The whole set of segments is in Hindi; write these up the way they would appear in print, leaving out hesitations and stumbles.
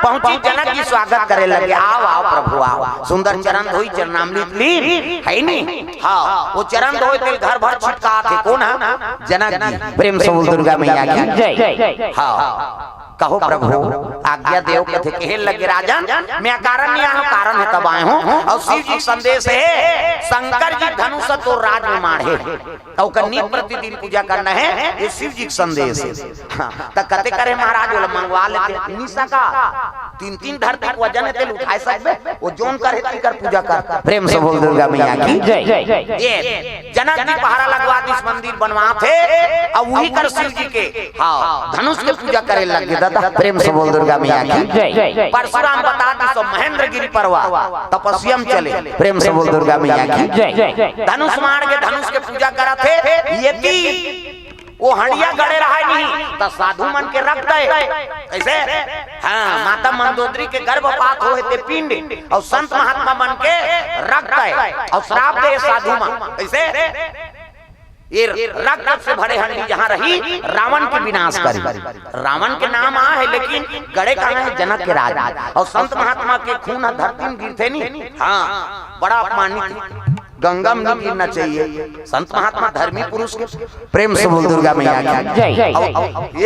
पहुंची जनक जी स्वागत करे लगे। आओ आओ प्रभु आओ, सुंदर चरण धोई चरणामृत ली है नी। हाँ वो चरण धोए थे घर भर छिटका थे। कौन है? जनक जी। प्रेम से बोल दुर्गा मैया की जय। हाँ कहो प्रभु आज्ञा देव कथे कहे लगे राजन मैं कारण नहीं आया कारण है तब आए हूँ। और शिव जी संदेश है शंकर जी धनुष तो राज में मारे और कन्नी प्रतिदिन पूजा करना है ये शिव जी संदेश है। तो कते करे महाराज बोले मंगवा लेते निशा का 3-3 धरती वजन है तेल उठाए सकबे वो जोन करे कर पूजा कर। प्रेम से बोल दुर्गा मैया की जय। ये जनक जी पहरा लगवा इस मंदिर बनवा थे और वही कर शिव जी के हाँ धनुष के पूजा करे लगे। प्रेम से बोल दुर्गा मैया की जय। परशुराम बता दी सो महेंद्र गिरी परवा तपस्या में चले। प्रेम से बोल दुर्गा मैया की जय। धनुष मार के धनुष के पूजा करा थे यदि वो हंडिया गड़े रहा नहीं तो साधु मन के रख दे ऐसे। हाँ माता मंदोदरी के गर्भपात हुए थे पिंड और संत महात्मा मन के रख दे और श्राप दे साधु मन ऐसे। ये रक्त से भरे हंडी जहाँ रही रावण के विनाश करी। रावण के नाम आ है लेकिन गड़े का है जनक के राज और संत महात्मा के खून धरती में गिरते नहीं। हाँ बड़ा अपमानित गंगा में गिरना चाहिए। संत महात्मा धर्मी पुरुष के। प्रेम से बोल दुर्गा मैया की जय।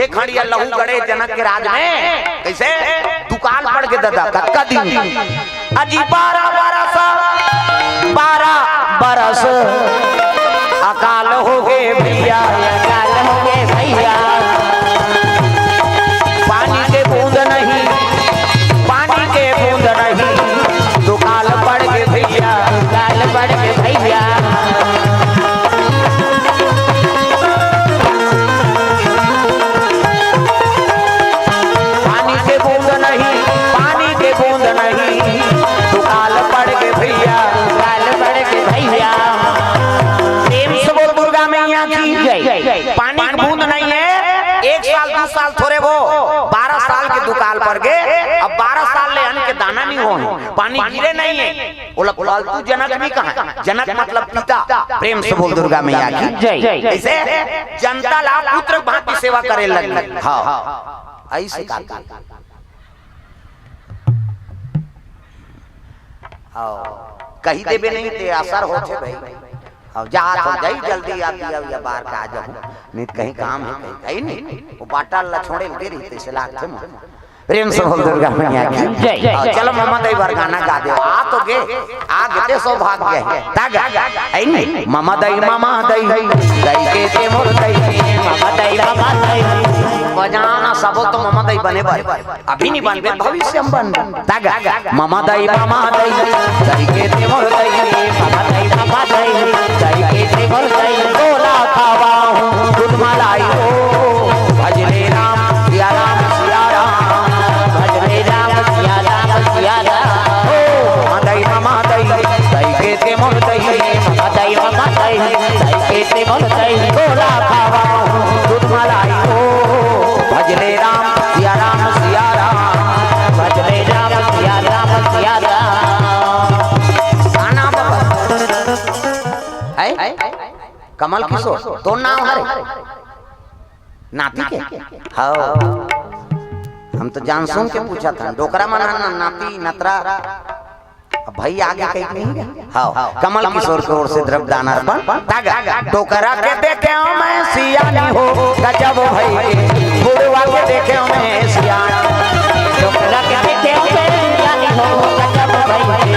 एक हंडिया लहू गड़े जनक के राज में कैसे दुकाल पड़ के दादा कक्का दिन अजी 12 बरस अकाल हो गए भैया अकाल हो गए भैया। पानी के बूंद नहीं पानी के बूंद नहीं दुकाल पड़ गए भैया दुकाल पड़ गए भैया। पानी के बूंद नहीं पानी के बूंद नहीं दुकाल पड़ गए भैया दुकाल पड़ गए भैया। पानी की बूंद नहीं है 1 साल 2 साल थोड़े वो 12 साल के दुकाल पर गए। अब 12 साल ले अन्न के दाना नहीं हो पानी गिरे नहीं है। बोला फालतू जनक भी कहाँ जनक मतलब पिता। प्रेम से बोल दुर्गा मैया की जय। ऐसे जनता ला पुत्र भांति सेवा करे लगी। हाँ ऐसे का कही देवे नहीं थे असर होते भाई। अब जा तो जाई जल्दी आती या बाहर का आ जाओ नहीं कहीं काम है कहीं नहीं वो बाटा ला छोड़े दे रही थे लाख से। प्रेम से बोल दुर्गा मैया की जय। चलो मम्मा दई बार गाना गा दे आ तो गे आ गए सौभाग्य है ताग आई नहीं मम्मा दई दई के ते मोर दई मम्मा दई बजाना सब तो मम्मा दई बने बार अभी नहीं बनबे भविष्य में बन ताग मम्मा दई दई के ते मोर दई मम्मा दई के ते मोर दई गोला खावा हूं दूध मलाई हो भजरे राम सिया राम सिया राम भजरे राम सिया राम सिया राम ओ ममा दई के ते मोर दई ममा दई के ते मोर दई गोला खावा हूं दूध मलाई हो भजरे राम सिया राम सिया राम भजरे राम सिया राम सिया राम। कमल किशोर तो नाम हरे नाती के हाँ हम तो जान सुन के पूछा था डोकरा मनाना नाती नतरा भाई आगे कहीं नहीं। हाँ कमल किशोर की ओर से द्रव्य दान अर्पण। डोकरा के देखे मैं सियानी हो गजब भाई बुढ़वा के देखे मैं सियानी डोकरा के देखे मैं सियानी हो गजब भाई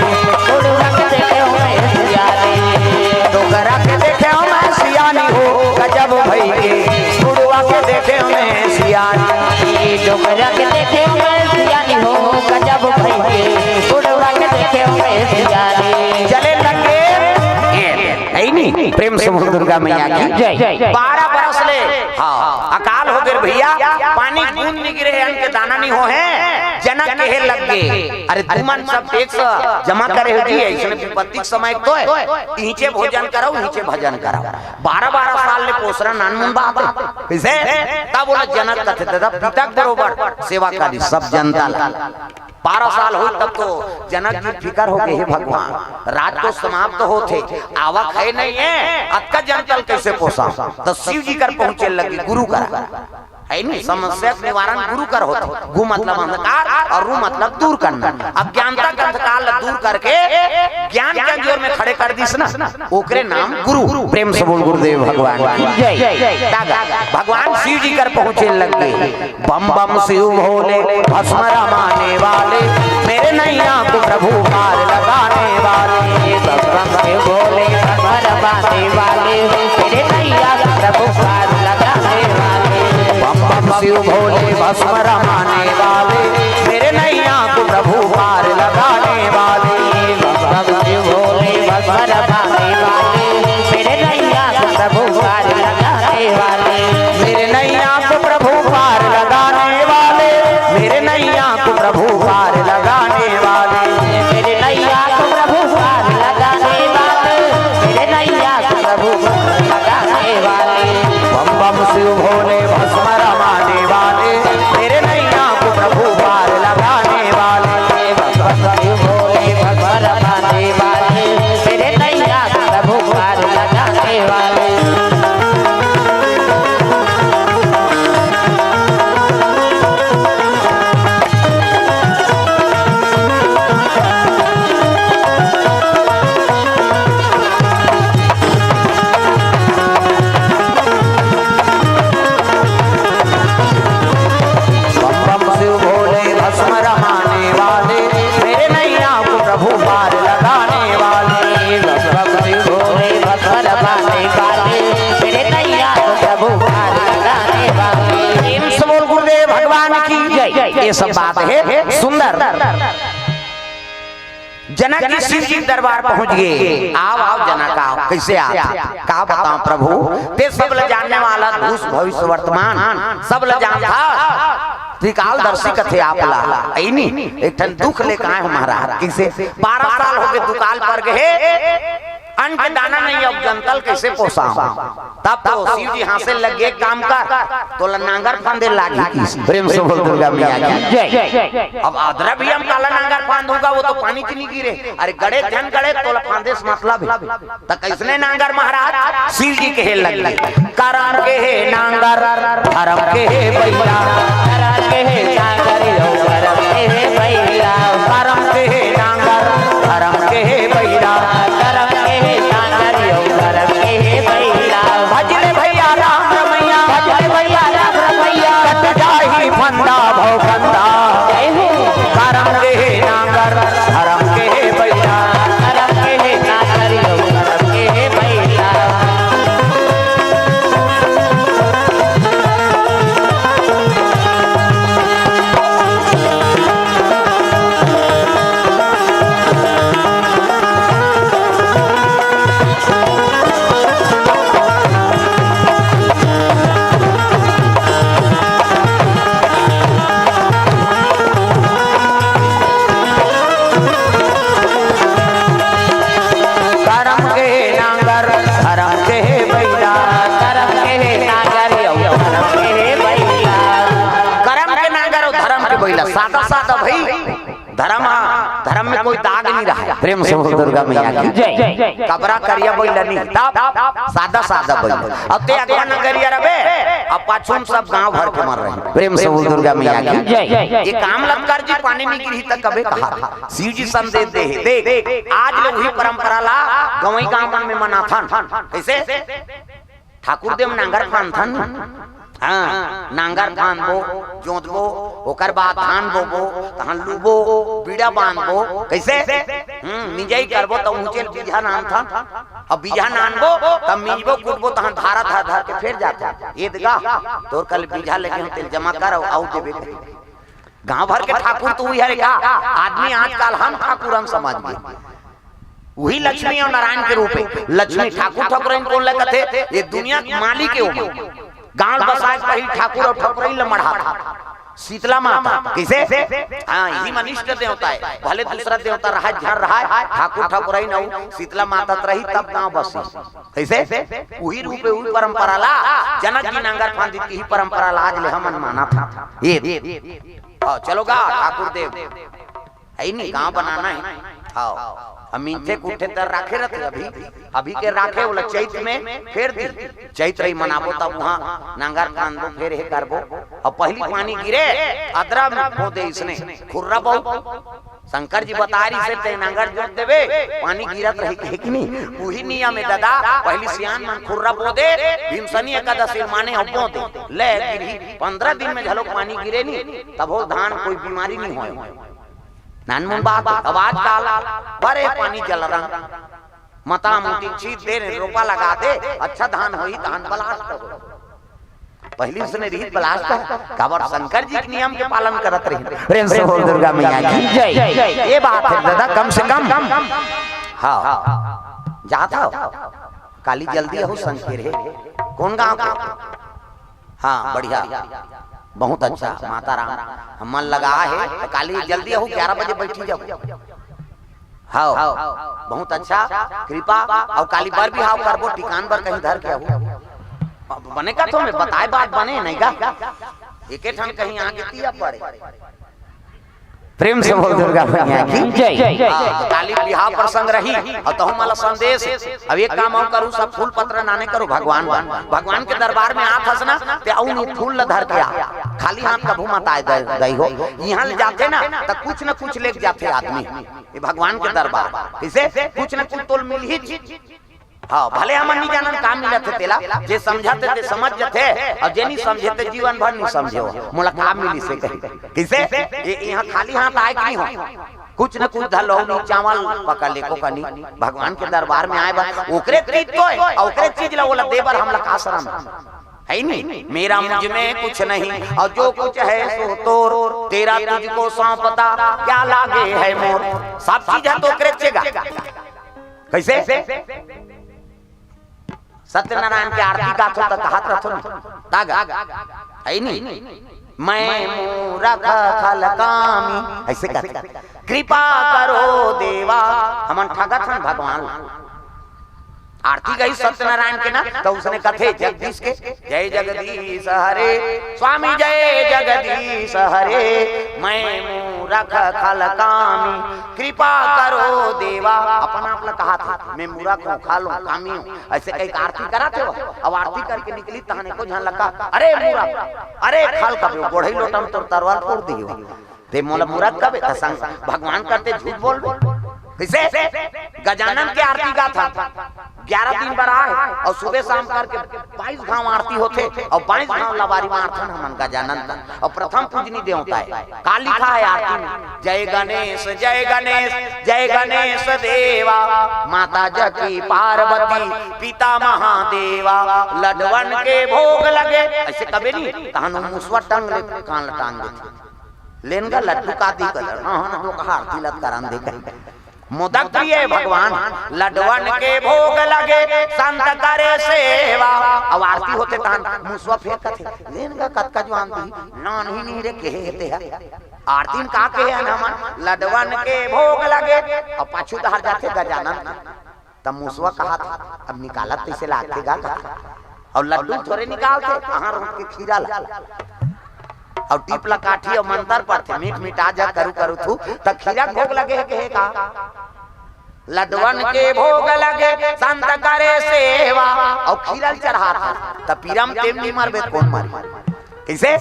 बुढ़वा के देखे मैं सियानी डोकरा के देखे मैं सियानी हो गजब भाई बुढ़वा के देखे मैं सियानी डोकरा के देखे मैं सियानी हो गजब भाई बुढ़वा के देखे मैं सियानी। चले लगे नहीं प्रेम से बोल दुर्गा मैया की जय। 12 बरस ले हाँ अकाल हो गए भैया पानी बूंद नहीं गिरे अन्न के दाना नहीं हो है जनक के लग गए। अरे तुमन सब एक जमा करे होती है इसमें विपत्ति समय तो है नीचे भोजन करो नीचे भजन करो 12 साल ले पोसरा नानमुन बाप इसे तब बोला जनक कथे दादा पिता बरोबर सेवा करी सब जनता 12 साल हो तब तो जनक की फिकर हो गई है भगवान रात को समाप्त होते आवक है नहीं है अक्का जनतल कैसे पोसा तो शिव जी कर पहुंचे लगी गुरु का है नहीं, समस्या का निवारण गुरु कर होता। गु मतलब अंधकार और रू मतलब दूर करना। अज्ञानता का अंधकार दूर करके ज्ञान के अंजोर में खड़े कर दिस ना, ओकरे नाम गुरु। प्रेम से बोल गुरुदेव भगवान जय। भगवान शिव जी कर पहुंचे लगे, बम बम शिव भोले भस्म रमाने वाले, मेरे नैया को प्रभु पार लगाने वाले। बम बम शिव भोले भस्म रमाने वाले, मेरे नैया को प्रभु पार लगाने वाले। बम बम शिव भोले भस्म रमाने वाले, मेरे नैया को प्रभु पार लगाने वाले। बम बम शिव भोले भस्म रमाने वाले, मेरे नैया को प्रभु पार लगाने वाले। मेरे नैया को प्रभु पार लगाने वाले, मेरे नैया को प्रभु पार लगाने वाले। मेरे नैया को प्रभु पार लगाने वाले, मेरे नैया को प्रभु पार लगाने वाले। बम बम शिव भोले भस्म रमाने वाले, मेरे नैया को प्रभु पार लगाने वाले। बम बम शिव भोले भस्म रमाने वाले, मेरे नैया को प्रभु पार लगाने वाले। ये सब बात है सुंदर। जनक जी शिव जी दरबार पहुंच गए। आओ आओ जनक आओ, कैसे आप का बताओ प्रभु, ते सब ल जानने वाला भूष भविष्य वर्तमान सब ल जान था। त्रिकाल दर्शी कथे आपला ऐनी एक ठन दुख ले काहे हमारा किसे 12 साल हो गए दुकाल पर गए, अन्न के दाना नहीं, अब जंतल कैसे पोसाऊं। तब तो शिव जी हाथ से लगे काम कर, तो नांगर फांदे लागी। प्रेम से बोल दुर्गा मैया जय। अब आदरा भी हम काला नांगर फांद होगा, वो तो पानी की नहीं गिरे। अरे गड़े जन गड़े तो फांदे से मतलब तो कैसने नांगर महाराज शिव जी के लगे। करम के है नांगर धर्म के है बैला, करम के है नांगर धर्म के है बैला, करम के है नांगर धर्म के है बैला, करम के है नांगर धर्म के है बैला। भजले भैया राम रमैया, भजले भैया राम रमैया, कट जाहि फंदा भव फंदा। करम के है नांगर धर्म के है बैला, करम के है नांगर धर्म के है बैला। सादा सादा भाई धर्म, धर्म में कोई दाग नहीं रहा। प्रेम से दुर्गा मैया की जय। कबरा करिया बोल नहीं, तब सादा सादा बोल। अब ते अगवा नगरिया रबे, अब पाछुम सब गांव भर के मर रहे। प्रेम से दुर्गा मैया की जय। ये काम लतकर जी पानी में गिरी तक कबे कहा शिव जी संदेश दे। देख आज ले वही परंपरा ला गवई गांव में मना था। कैसे ठाकुर देव नांगर फान था। हाँ नांगर फानबो जोतबो, ओकर बाद धान बोबो, तहन लुबो, बीड़ा बांधबो। कैसे मिंजाई करबो तो ऊंचे बीजा नान था। अब बीजा नानबो तब मिंजबो कुटबो, तहन धारा धार धार के फिर जाता ईदगा तोर कल बीजा लेके हम तेल जमा कर आउ देबे। गांव भर के ठाकुर तो हुई है का आदमी आजकल हम ठाकुर हम समझ गए। वही लक्ष्मी और नारायण के रूप है। लक्ष्मी ठाकुर ठाकुर कौन लगते, ये दुनिया के मालिक है। वो गांव बसाए पही ठाकुर और ठाकुरई लमढ़ा था। शीतला माता कैसे हाँ यही मनिष्ठ देवता है, भले दूसरा देवता रहा झर रहा है, ठाकुर ठाकुरई न शीतला माता रही तब गांव बसी। कैसे वही रूप है, वही परंपरा ला जनक जी नांगर फांदी की ही परंपरा ला आज ले हमन माना था। ये चलो गा ठाकुर देव है नहीं गांव बनाना है। हाँ मीठे कूठे तर राखे रहते अभी के राखे बोला चैत में फेर दी चैत रही मनाबो तब वहाँ नांगर कान दो फेर हे करबो और पहली पानी गिरे अदरा में खो दे इसने खुर्रा बहु शंकर जी बता रही से ते नांगर जोत देवे पानी गिरत रही कि नहीं वही नियम में दादा पहली सियान मन खुर्रा बो दे भीमसनी एकादशी माने अबो दे ले गिरी 15 दिन में झलो पानी गिरे नहीं तब हो धान कोई बीमारी नहीं होए नानमुन बात आवाज काला बड़े पानी चल रहा मता मोटी चीज दे रोपा लगा दे अच्छा धान होई धान बलास्ट हो पहली उसने रीत बलास्ट काबर शंकर जी के नियम के पालन करत रही प्रेम से बोल दुर्गा मैया की जय ये बात है दादा कम से कम हां जाता काली जल्दी हो संकेर है कौन गांव का हां बढ़िया बहुत अच्छा माता राम मन लगा है काली जल्दी हो 11 बजे बैठी जाओ हां बहुत अच्छा कृपा और काली बार भी हाव करबो ठिकान पर कहीं धर के हो बनेगा तो मैं बताए बात बने नहीं का एके ठन कहीं आगे दिया पड़े प्रेम से बोल दुर्गा मैया की जय काली बिहार प्रसंग रही और तो हमारा संदेश अब एक काम हम करूं सब फूल पत्र नाने करो भगवान के दरबार में हाथ हंसना ते औनी फूल धर के आ खाली हाथ का भूमत आए दई हो यहां ले जाते ना तो कुछ न कुछ लेके जाते आदमी ये भगवान के दरबार इसे कुछ न कुछ तोल मिल ही हाँ भले हम नहीं जानन काम मिलत थे तेला जे समझते थे समझ जथे और जे नहीं समझे थे जीवन भर नहीं समझे मोला काम मिली से कही किसे यहाँ खाली हाथ आए नहीं हो कुछ न कुछ धलो नहीं चावल पका ले को कनी भगवान के दरबार में आए बा ओकरे चीज तो है ओकरे चीज ला बोला देवर हमला का शरम है नहीं मेरा मुझ में कुछ नहीं और जो कुछ है सो तोर तेरा तुझको सौंपता क्या लागे है मोर सब चीज है तो ओकरे चेगा कैसे सत्यनारायण के आरती का तो कहत रथो तागा है नहीं मैं मूरख खलकामी ऐसे कहते कृपा करो देवा हमन ठगत हन भगवान आरती गई सत्यनारायण के ना तो उसने कथे जगदीश के जय जगदीश हरे स्वामी जय जगदीश हरे मैं मूरख खलकामी कृपा करो देवा अपना अपना कहा था मैं मूरख हूँ खालो कामी हूँ ऐसे कई आरती कराते हो अब आरती करके निकली तहने को जहाँ लगा अरे मूरख अरे खाल कभी गोढ़ई लोटा में तो तलवार फोड़ दी हो ते मोला मूरख कबे भगवान करते झूठ बोल किसे गजानन के आरती का था 11 दिन पर आए और सुबह शाम करके 22 घाव आरती होते और 22 घाव लबारी मारथन हमन गजानन और प्रथम पूजनी दे होता है का लिखा है आरती में जय गणेश जय गणेश जय गणेश देवा माता जकी पार्वती पिता महादेवा लडवन के भोग लगे ऐसे कभी नहीं कहानो मुसवा टंग ले कान टांग दे लेनगा लड्डू का दी कलर हां जो कहा आरती लत करान दे मोदक प्रिय भगवान लडवन के भोग लगे संत करे सेवा अब आरती होते तान मुसवा फेंक थे लेन का कतका जवान दी नान ही नहीं रे कहते है आरती का के है नमन लडवन के भोग लगे और पाछू दहर जाते गजानन तब मुसवा कहा था अब निकालत कैसे लागेगा और लड्डू थोड़े निकालते कहां रोक के खीरा ला और टीपला काठी और मंतर पढ़ते मीठ मिटा जा करू करू थू त खीरा भोग लगे के का लडवन के भोग लगे संत करे सेवा और खीरा चढ़ा था त पीरम टेम नहीं मारबे कौन मारी कैसे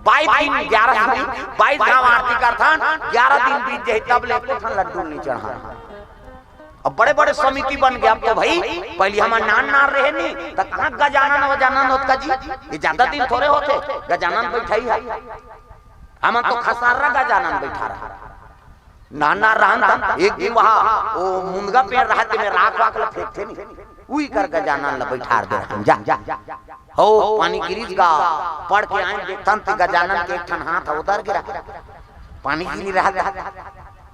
22 दिन 11 दिन 22 गांव आरती करथन 11 दिन बीत जाए तब ले कोठन लड्डू नहीं चढ़ा अब बड़े बड़े समिति बन गया अब तो भाई पहले हम नान रहे नहीं तो कहाँ गजानन वजानन होत का जी ये ज्यादा दिन थोड़े होते गजानन बैठाई है हम तो खसारा गजानन बैठा रहा नाना रहन एक दिन वहाँ वो मुंदगा पेड़ रहते में राख वाक फेंकते नहीं उही कर गजानन बैठा दे हम जा हो पानी गिरीज गा पढ़ के आए देखतन तो गजानन के एक ठन हाथ उधर गिरा पानी गिरी रहा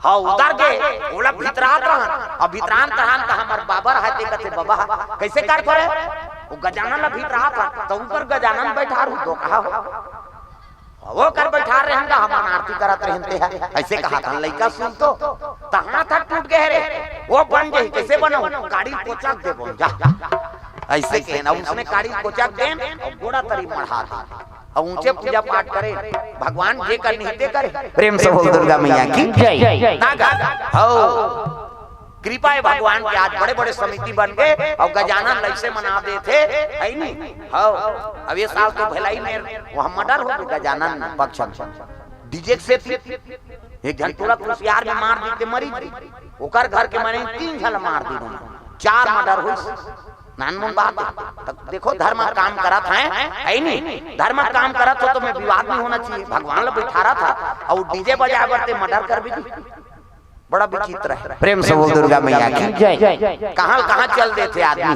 हाँ उधर के ओला भितरात रहन और भितरान रहन का हमर बाबा रहते कहते बाबा कैसे कर करे वो गजानन ला भितरात तो ऊपर गजानन बैठा रु तो कहा वो कर बैठा रहे हम हमार आरती करत रहते हैं ऐसे कहा था लइका सुन तो हाथ टूट गए रे वो बन गई कैसे बनो गाड़ी कोचक दे बोल जा ऐसे के ना उसने गाड़ी कोचक दे और गोड़ा तरी मढ़ा दी और ऊंचे पूजा पाठ करे भगवान जे कर निहिते करे। प्रेम से बोल दुर्गा मैया की जय। कृपा है भगवान के आज बड़े बड़े समिति बन गए और गजानन ऐसे मना देते है नहीं। अब ये साल तो भलाई में वहां मर्डर हो गया गजानन पक्ष डीजे से एक जन तुरंत कुशियार में मार दी मरी ओकर घर के माने 3 झल मार दी 4 मर्डर हुई नानमुन बात तब देखो धर्म काम करत है नहीं धर्म काम करत हो तो मैं विवाद नहीं होना चाहिए। भगवान ला बैठा रहा था और डीजे बजा बरते मर्डर कर भी बड़ा विचित्र है। प्रेम से बोल दुर्गा मैया की जय। कहां चल देते आदमी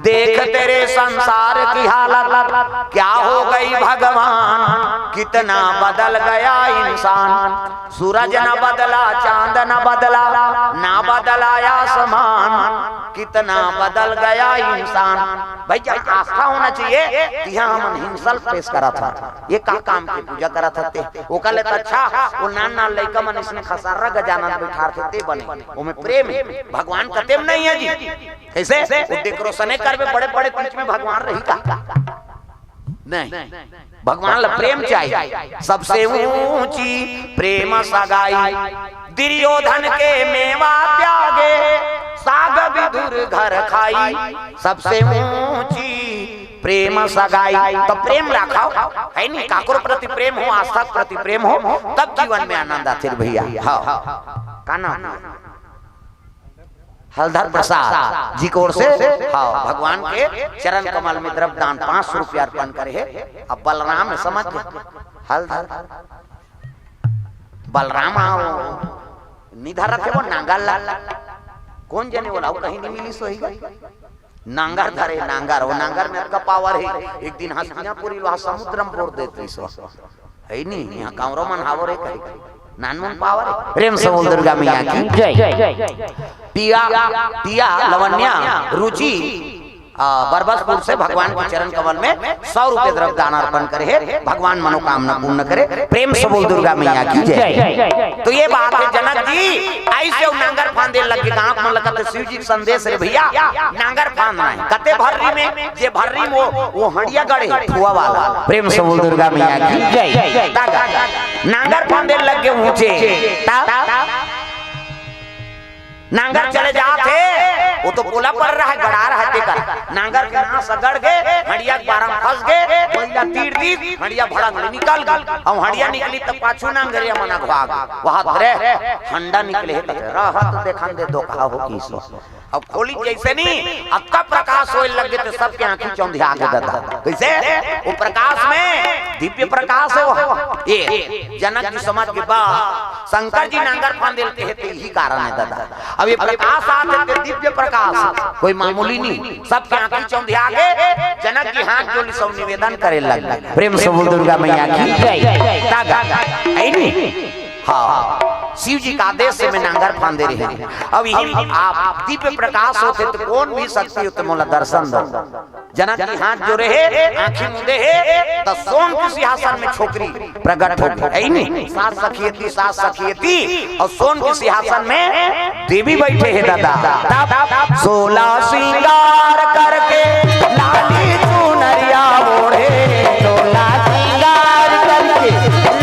देख तेरे संसार की हालत क्या हो गई भगवान कितना बदल गया इंसान। सूरज न बदला चांद न बदला ना बदला आसमान कितना बदल गया इंसान। भाई जब आस्था होना चाहिए यहाँ हम हिंसल पेश करा था ये का काम की पूजा करा था वो कल अच्छा वो नान लड़का मन इसने खसारा गजानन बैठा थे बने वो में प्रेम भगवान कतेम नहीं है जी कैसे वो डेकोरेशन करवे बड़े बड़े बीच में भगवान रही का नहीं भगवान ला प्रेम चाहिए। सबसे ऊंची प्रेम सगाई दुर्योधन के मेवा त्यागे साग विदुर घर खाई। सबसे ऊंची प्रेम सगाई तो प्रेम रखाओ है नहीं काकुर प्रति प्रेम हो आस्था प्रति प्रेम हो तब जीवन में आनंद आते भैया। हाँ का नाम हलधर प्रसाद जी को ओर से हाँ भगवान के चरण कमल में द्रव्य दान 500 रुपया अर्पण करे है। अब बलराम समझ हलधर बलराम निधर रखे वो नांगर लाल कौन जने बोला कहीं नहीं मिली सोई नांगर धरे नांगर वो नांगर में का पावर है। एक दिन हस्तिनापुरी वहां समुद्र में बोर देते है नहीं यहाँ कामरो मन हावर है नानमन पावर प्रेम से बोल दुर्गा मैया की जय। टिया टिया लवन्या रुचि बरबसपुर से भगवान के चरण कमल में 100 रुपए द्रव्य दान अर्पण करे है। भगवान मनोकामना पूर्ण करे। प्रेम से बोल दुर्गा मैया की जय। तो ये बात है जनक जी ऐसे नांगर फांदे लगे गांव में लगत शिव जी संदेश रे भैया नांगर फांदना है कते भर्री में जे भर्री में वो हंडिया गड़े फुआ वाला। प्रेम से बोल दुर्गा मैया की जय। नांगर फांदे लगे ऊंचे नांगर चले जाते वो तो पोला पर रहा है गड़ा रहा है नांगर के ना सगड़ गए हड़िया बारम फंस गए पहिला तीर दी हड़िया भड़ंग निकल गई और हड़िया निकली तब पाछू नांगरिया मना भाग वहां धरे हंडा निकले रहत देखन दे दो कहा हो की अब खोली जैसे नहीं अब का प्रकाश होए लगे तो सबके आंखें चौंधिया के दादा कैसे वो प्रकाश में दिव्य प्रकाश है वो ये जनक जी समाज के बाद शंकर जी नांगर फांदेल के हेतु यही कारण है दादा। अब ये प्रकाश आते दिव्य प्रकाश कोई मामूली नहीं सबके आंखें चौंधिया के जनक जी हाथ जोड़ी सब निवेदन करे लगे। प्रेम से बोल दुर्गा मैया की जय। हाँ शिव जी का आदेश से मैं नांगर फांदे रहे। अब यही आप दीप प्रकाश होते तो कौन भी शक्ति होते मोला दर्शन दो। जनक जी हाथ जोड़े है आंखें मुंदे है तो सोन के सिंहासन में छोकरी प्रकट हो गई नहीं सास सखियती और सोन के सिंहासन में देवी बैठे है दादा 16 श्रृंगार करके लाली चुनरिया ओढ़े 16 श्रृंगार करके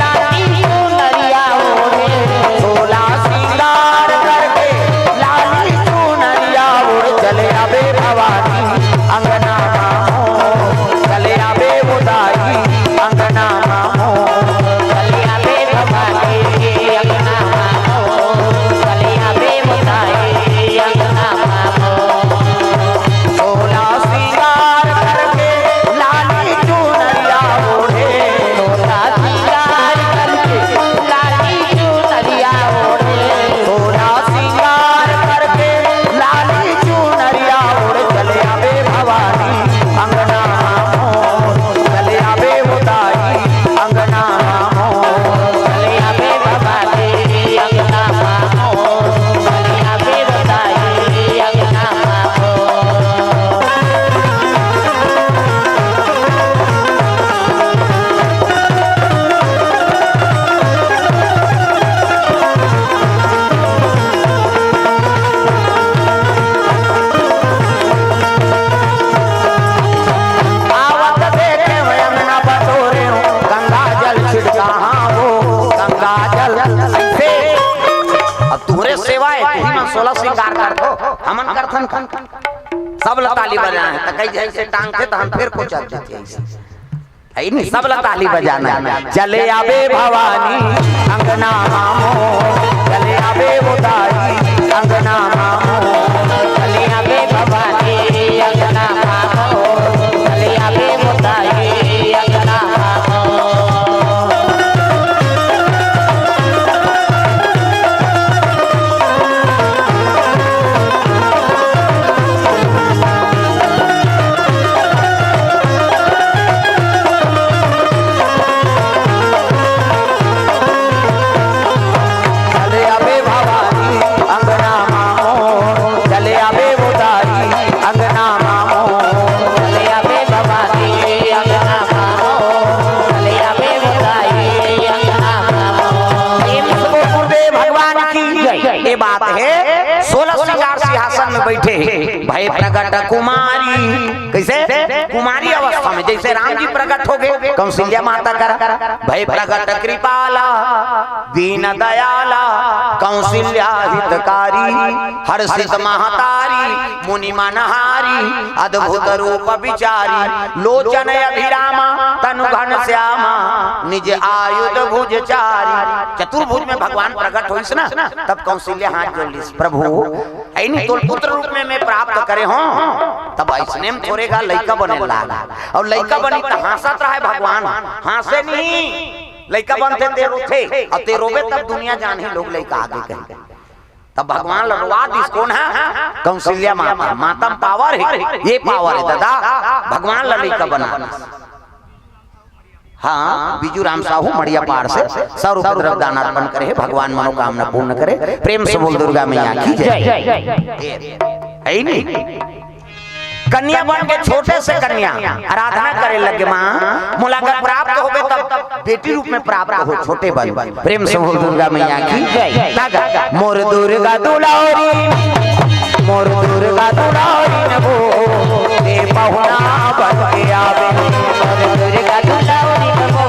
लाली चुनरिया ओढ़े 16 श्रृंगार करके लाली चुनरिया ओढ़े चले आवे भवानी अंगना चले आवे मुदाई अंगना चले आवे भवानी अंगना चले आवे मुदाई अंगना 16 श्रृंगार देवाए तू ही मन 16 श्रृंगार कर दो हमन करथन खन सब ताली बजाए त कई जैसे टांग थे त हम फिर को चल जाते ऐसे नहीं सब ताली बजाना चले आवे भवानी अंगना मामो चले आवे उदारी अंगना मामो चले आवे भवानी अंगना मामो चले आवे उदारी अंगना मामो बात है 16 श्रृंगार सिंहासन में बैठे भाई प्रकट कुमारी कैसे कुमारी अवस्था में जैसे राम जी प्रकट हो गए कौशल्या माता कर भाई प्रकट कृपाला दीन दयाला कौशल्या हितकारी हर्षित महतारी मुनि मनहारी अद्भुत रूप विचारी लोचन अभिरामा तनु घन श्यामा निज आयुध भुजचारी चतुर्भुज में भगवान प्रकट हुई ना तब कौशल्या हाथ जोड़ ली प्रभु ऐनी तोर पुत्र रूप में मैं प्राप्त करे हो तब ऐसने में छोड़ेगा लइका बने लागा और लइका बनी तो हंसत रहे भगवान हंसे नहीं लइका बनते ते रोते और ते रोवे तब दुनिया जाने लोग लइका आगे कहे तब भगवान लड़वा दिस कौन है कौशल्या माता माता पावर है ये पावर है दादा भगवान लइका बना हाँ बिजू राम साहू मड़िया पार से सर्वद्रव दान अर्पण करे भगवान मनोकामना पूर्ण करे प्रेम से बोल दुर्गा मैया की जय कन्या बन के छोटे से कन्या आराधना करे लगे माँ मुलाकात प्राप्त हो गए तब बेटी रूप में प्राप्त हो छोटे बन प्रेम से बोल दुर्गा मैया की जय मोर दुर्गा दुलारी मोर दुर्गा दुलारी वो दे पहुना बन के आवे मोर दुर्गा दुलारी वो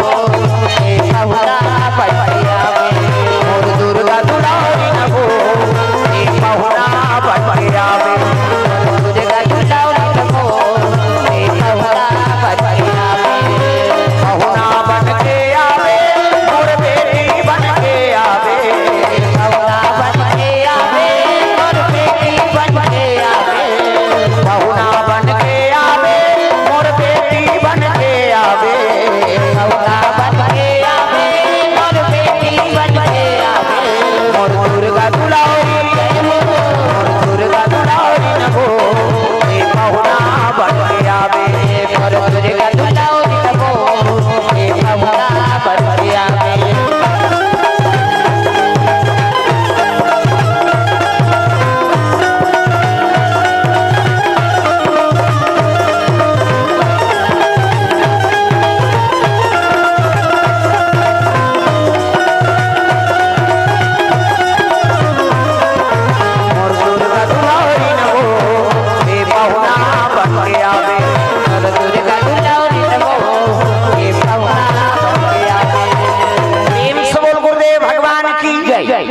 दे पहुना बन के आवे मोर दुर्गा दुलारी वो दे पहुना बन के आवे मोर दुर्गा दुलारी वो दे पहुना बन के आवे पहुना बन के आवे मोर बेटी बन के आवे पहुना बन के आवे मोर बेटी बन के आवे पहुना बन के आवे मोर बेटी बन के आवे पहुना बन के आवे मोर बेटी बन के आवे मोर दुर्गा दुलारी मोर दुर्गा दुलारी नभो ए पहुना बन के आवे मोर दुर्गा दुलारी नभो ए पहुना बन के आवे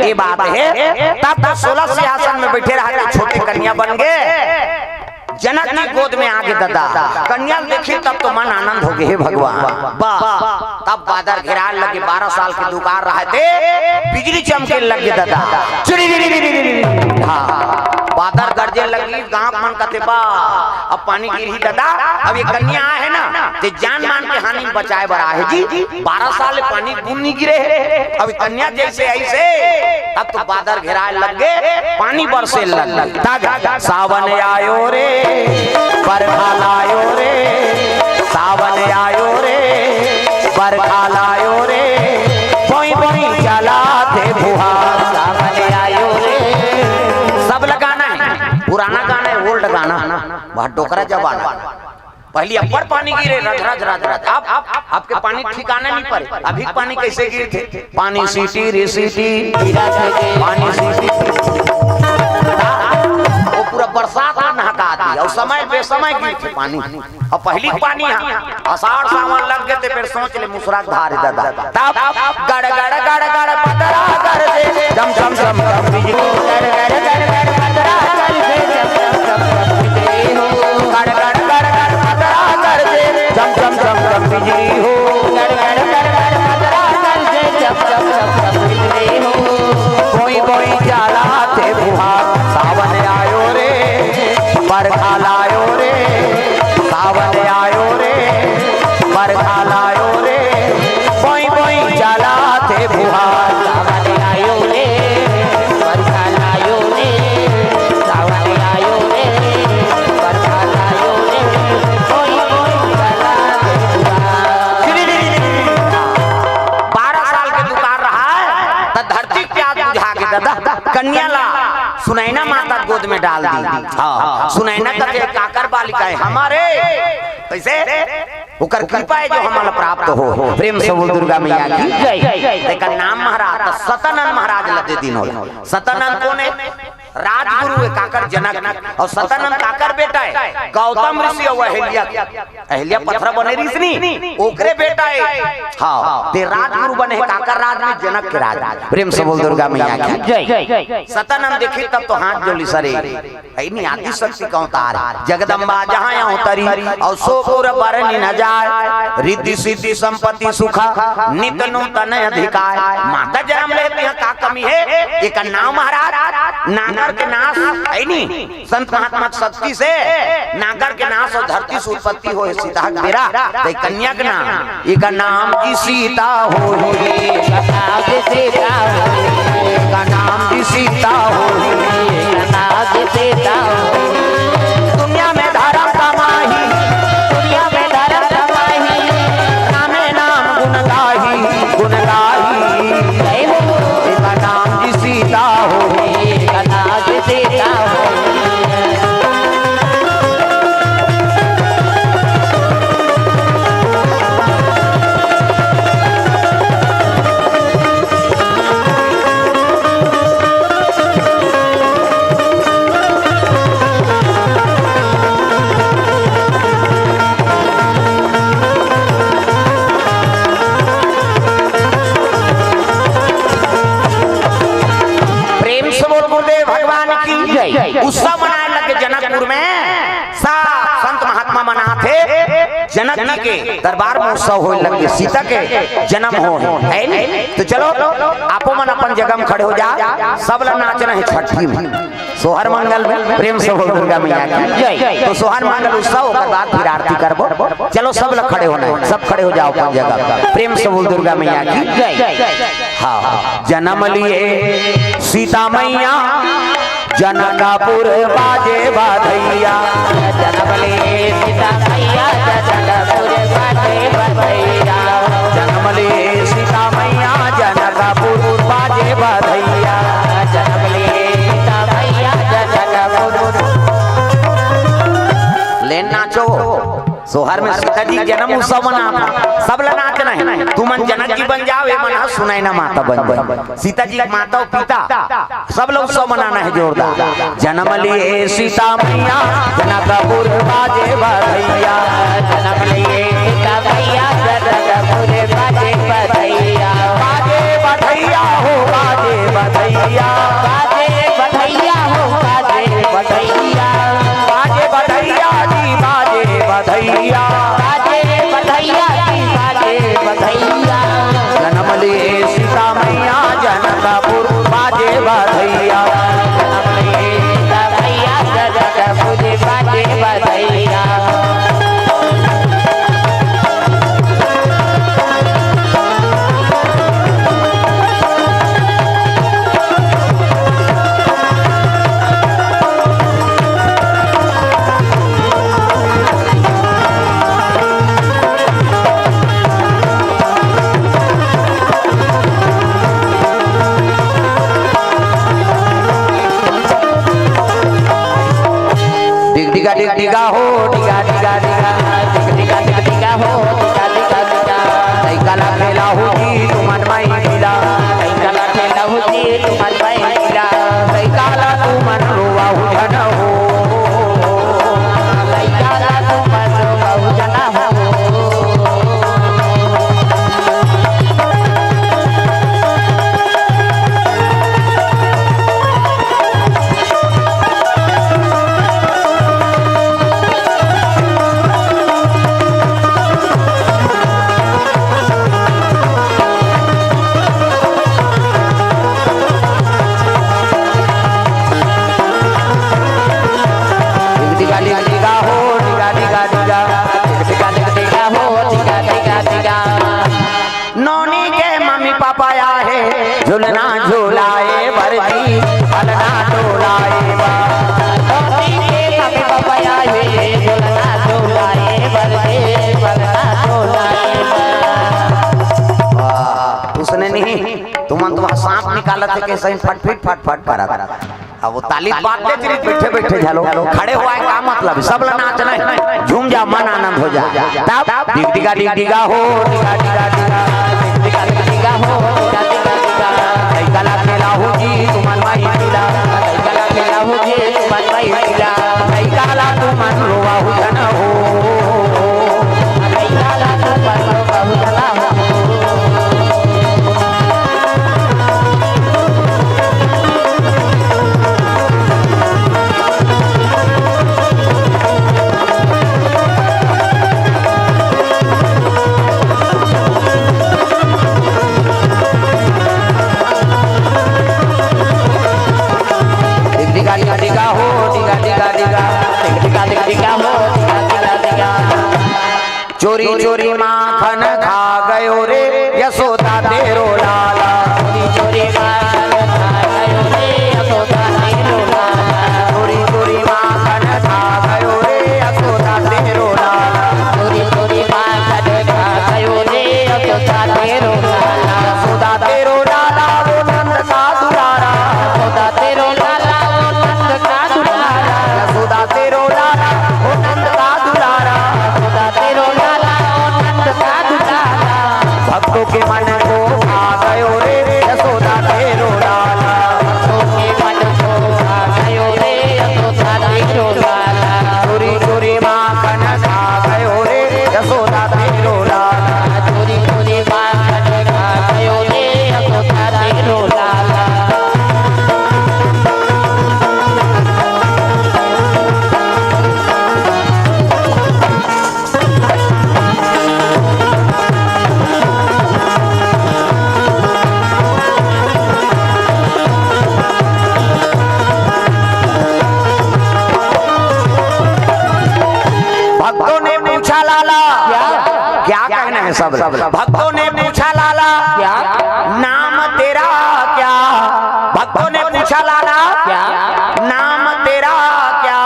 ये बात है तब 16 सिंहासन में बैठे रहे छोटे कन्या बन गए जनक की गोद में आगे दादा कन्या देखी तब तो मन आनंद हो गए भगवान तब बादल घेरा लगे 12 साल के दुकान रहे थे बिजली चमके लगे दादा बादल गरजे लगी गांव मन का तेबा अब पानी गिरी दादा अब ये कन्या है ना ते जान मान के हानि बचाए बरा है जी 12 साल पानी बूंद नहीं गिरे अब कन्या जैसे ऐसे अब तो बादल घेरा लग गए पानी बरसे लग सावन आयो रे बरखा लायो रे सावन आयो रे बरखा लायो रे कोई कोई चला थे फुहार सावन आयो रे सब लगाना है पुराना गाना है ओल्ड गाना वह डोकरा जबाना पहले अपर पानी गिरे रज रज अब आपके पानी ठिकाने नहीं पड़े अभी पानी कैसे गिरते पानी सीटी रे सीटी पानी सीटी वो पूरा बरसात में नहका दिया और समय बेसमय गिरते पानी और पहली पानी आषाढ़ सावन लग गए थे फिर सोच ले मुसराक धार दादा तब गड़ गड़ गड़ गड़ बदरा कर दे जम जम जम बिजली दादा कन्या ला सुनैना माता गोद में डाल दी। हाँ सुनैना कहते काकर बालिका है हमारे कैसे ओकर कृपा है जो हमारा प्राप्त हो। प्रेम से बोल दुर्गा मैया की जय। देखा नाम महाराज सतानंद महाराज लदे दिन हो। सतानंद कौन है? राजगुरु है काकर जनक और सतानंद काकर बेटा है गौतम ऋषि और अहिल्या पत्थर बने ऋषि ओकरे बेटा है। हाँ ते राजगुरु बने काकर राज में जनक के राज। प्रेम से बोल दुर्गा मैया की जय। सतानंद देखी तब तो हाथ जोली सरे है नहीं आदि शक्ति का अवतार जगदम्बा जहाँ यहाँ उतरी और सो पूरा बरनी न जाए रिद्धि सिद्धि संपत्ति सुखा नित्य नूतन अधिकार। माता जन्म लेती है का कमी है एक नाम महाराज नागर के नाश है नहीं संत महात्मा शक्ति से नागर के नाश और धरती से उत्पत्ति हो सीता मेरा कन्या का नाम एक नाम की सीता हो नाम की सीता हो दुनिया में धर्म कमाही दुनिया में धर्म कमाही रामे नाम गुण गाही गुण गाही एक नाम की सीता हो उत्सव मनाने लगे जनकपुर में सब संत महात्मा मनाते जनक जी के दरबार में उत्सव होने लगे सीता के जन्म हो है नहीं। तो चलो आपो मन अपन जगह में खड़े हो जा सब लोग नाचना है छठी में सोहर मंगल में। प्रेम से बोल दुर्गा मैया की जय। तो सोहर मंगल उत्सव के बाद फिर आरती करबो। चलो सब लोग खड़े होना है सब खड़े हो जाओ अपन जगह। प्रेम से बोल दुर्गा मैया की जय। हाँ जन्म लिए सीता मैया जनकपुर बाजे बाधैया जन्म लिए सीता मैया जनकपुर बाजे बाधैया जन्म लिए सीता मैया जनकपुर बाजे बाधैया जन्म लिए सीता मैया जनकपुर। ले नाचो सोहर में सीता जी जन्म उत्सव मना सब लोग नाचना है। तू मन जनक जी बन जाओ ये मना सुनैना माता बन सीता जी माता और पिता सब लोग उत्सव मनाना है जोरदार। जन्म लिए सीता मैया जनकपुर बाजे बाधैया जन्म लिए सीता मैया जनकपुर बाजे बाधैया बाजे बाधैया हो बाजे बाधैया बाजे बाधैया हो बाजे बाधैया बाजे बाधैया जी बाजे बाधैया बाजे बाधैया जी बाजे बाधैया जन्म लिए सीता मैया जनकपुर बाजे बाधैया जन्म लिए सीता मैया जनकपुर बाजे बाधैया। डिगा डिगा हो डिगा डिगा डिगा डिगा डिगा डिगा हो डिगा डिगा डिगा कई कला खेला हो जी तुमन माई मिला कई कला खेला हो जी तुमन माई मिला कई कला तुमन रोवा हो जन हो कई कला तुमन रोवा हो जन हो। निकालत थे के सही फट करत। अब वो ताली बांधते थे बैठे बैठे झालो खड़े हुआ है का मतलब सब ला नाचना है झूम जा मन आनंद हो जा तब डिग डिगा हो डिगा हो कई कला खेला हो जी तुमन माई मिला कई कला खेला हो जी तुमन माई मिला कई कला तुमन रोवा हो जन हो कई कला तुमन रोवा हो जन हो। चोरी चोरी माखन खा गयो रे यशोदा तेरो लाला चोरी चोरी माखन खा गयो रे यशोदा तेरो लाला चोरी चोरी माखन खा गयो रे यशोदा तेरो लाला चोरी चोरी माखन खा गयो रे यशोदा तेरो लाला यशोदा तेरो लाला वो नंद का दुलारा यशोदा तेरो लाला वो नंद का दुलारा यशोदा तेरो लाला वो नंद का दुलारा यशोदा तेरो भक्तों के मन को आ गयो रे यशोदा तेरो लाला भक्तों के मन को आ गयो रे यशोदा तेरो लाला चोरी चोरी माखन खा गयो रे यशोदा तेरो लाला चोरी चोरी माखन खा गयो रे यशोदा तेरो लाला। सब भक्तों ने पूछा लाला क्या नाम तेरा क्या भक्तों ने पूछा लाला क्या नाम तेरा क्या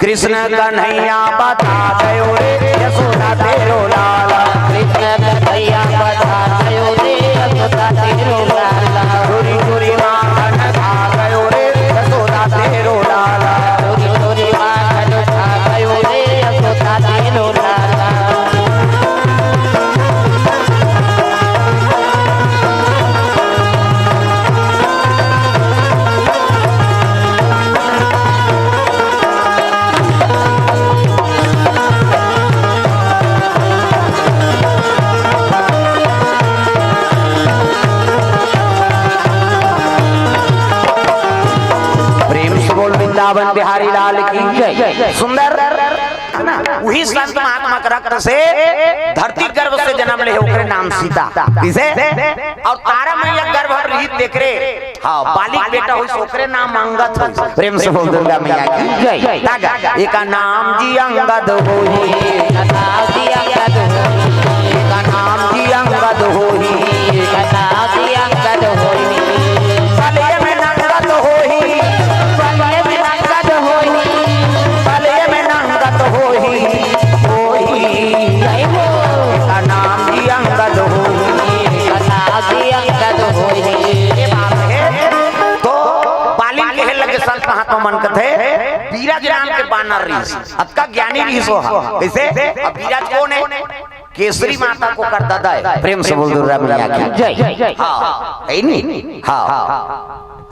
कृष्ण कन्हैया बता गयो रे यशोदा तेरो लाला कृष्ण कन्हैया बता गयो रे यशोदा तेरो लाला चोरी चोरी माखन खा गयो रे यशोदा तेरो लाला चोरी चोरी माखन खा गयो रे यशोदा तेरो लाला। वृंदावन बिहारी लाल की जय। सुंदर वही संत महात्मा के रक्त से धरती गर्भ से जन्म ले ओकरे नाम सीता किसे और तारा मैया गर्भ रहित देख रे हां बालिक बेटा होई ओकरे नाम अंगद होई प्रेम से बोल दुर्गा मैया की जय। तागा एका नाम जी अंगद होई एका नाम जी अंगद होई एका नाम जी अंगद होई एका नाम जी अंगद होई पले में नंगत होई पले में नंगत होई पले में नंगत होई होई जय हो एका नाम जी अंगद होई एका नाम जी अंगद होई ये बात है। तो बालिन के लगे संत महात्मा मन कथे बीराज नाम के बानर ऋषि अतका ज्ञानी ऋषि हो कैसे अब बीराज कौन है केसरी माता को कर दादा है प्रेम से बोल दुर्गा मैया की जय। हां है नी हां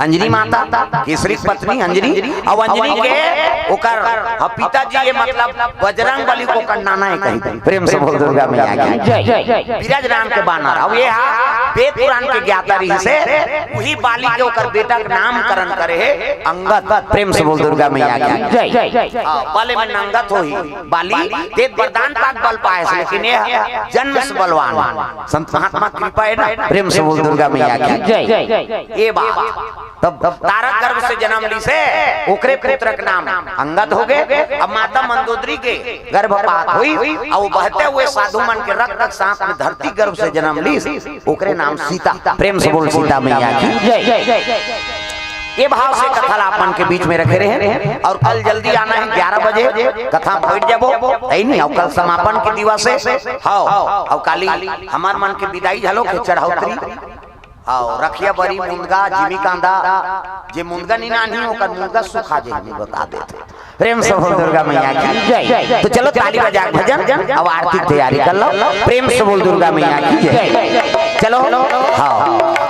अंजनी माता केसरी पत्नी अंजनी और अंजनी के ओकर पिताजी ये मतलब बजरंग बली को नाना है कहीं प्रेम से बोल दुर्गा मैया की जय। बीराज राम के बानर अब ये वेद पुराण के ज्ञाता रही से वही बाली के ओकर बेटा के नामकरण करे है अंगद प्रेम से बोल दुर्गा मैया की जय। पहले में अंगद होई बाली वेद वरदान पाक बल पाए लेकिन ये जन्म से बलवान संत महात्मा कृपा है ना प्रेम से बोल दुर्गा मैया की जय। ये बात तब तारा गर्भ से जन्म ली से ओकरे पुत्र के नाम अंगद हो गए। अब माता मंदोदरी के गर्भपात हुई और वो बहते हुए साधु मन के रक्त रक्त सांप में धरती गर्भ से जन्म ली ओकरे नाम सीता प्रेम से बोल सीता मैया की जय। ये भाव से कथा आपन के बीच में रखे रहे और कल जल्दी आना है 11 बजे कथा बैठ जाबो नहीं और कल समापन के दिवस से हां और काली हमार मन के विदाई झालो के चढ़ाउतरी हाँ रखिया बड़ी मुंदगा जिमी कांदा जे मुंदगा नहीं नानी होकर मुंदगा सुखा जे हमें बता देते। प्रेम से बोल दुर्गा मैया की जय। तो चलो ताली बजा भजन अब आरती की तैयारी कर लो। प्रेम से बोल दुर्गा मैया की जय। चलो हाँ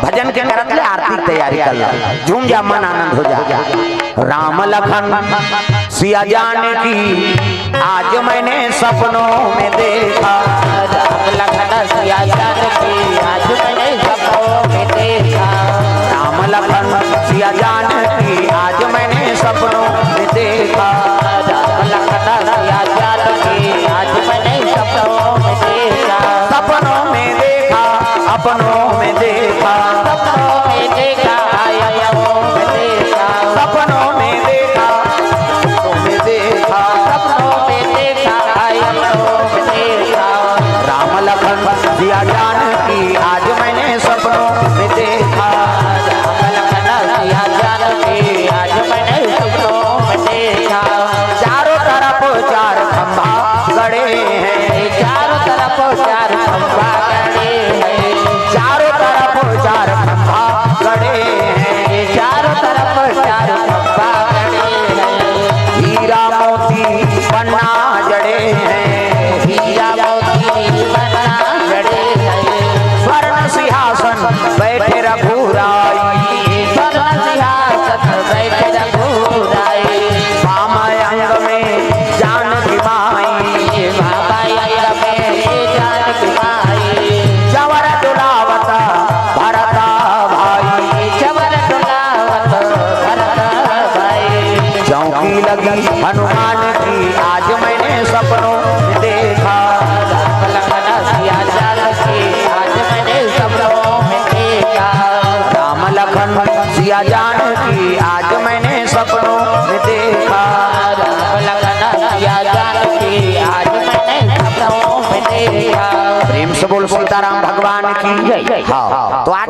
भजन के करत ले आरती की तैयारी कर लो। झूम जा मन आनंद हो जा। राम लखन सिया जाने की आज मैंने सपनों में देखा। राम लखन सिया जाने की आज मैंने सपनों में देखा। राम लखन सिया जानकी आज मैंने सपनों में देखा। राम लखन सिया जानकी आज मैंने सपनों में देखा। सपनों में देखा अपनों में देखा। सपनों में देखा आयों में देखा। सपनों में देखा अपनों में देखा। सपनों में देखा आयों में देखा। राम लखन सिया जानकी आज मैंने सपनों में देखा। राम लखन सिया जानकी आज मैंने सपनों में देखा। चारों तरफ चार खंभा गड़े हैं। चारों तरफ चार खंभा गड़े हैं। चारों तरफ चार खंभा गड़े हैं। चारों तरफ चार खंभा गड़े हैं। हीरा मोती पन्ना जड़े हैं। हीरा मोती बना जड़े हैं। स्वर्ण सिंहासन बैठे रघुराई। स्वर्ण सिंहासन बैठे रघुराई। वाम अंग में जानकी माई। बाबा अंग में जानकी माई। जवर दुलावता भरता भाई। चवर डुलावत भरत भाई। चौकी लगी हनुमान की आज मैंने सपनों में देखा। राम लखन सिया जानकी आज मैंने सपनों में देखा। राम लखन सिया जानकी आज मैंने सपनों में देखा। राम लखन सिया जानकी आज मैंने सपनों में देखा। प्रेम से बोल सीताराम भगवान की जय। हाँ तो आज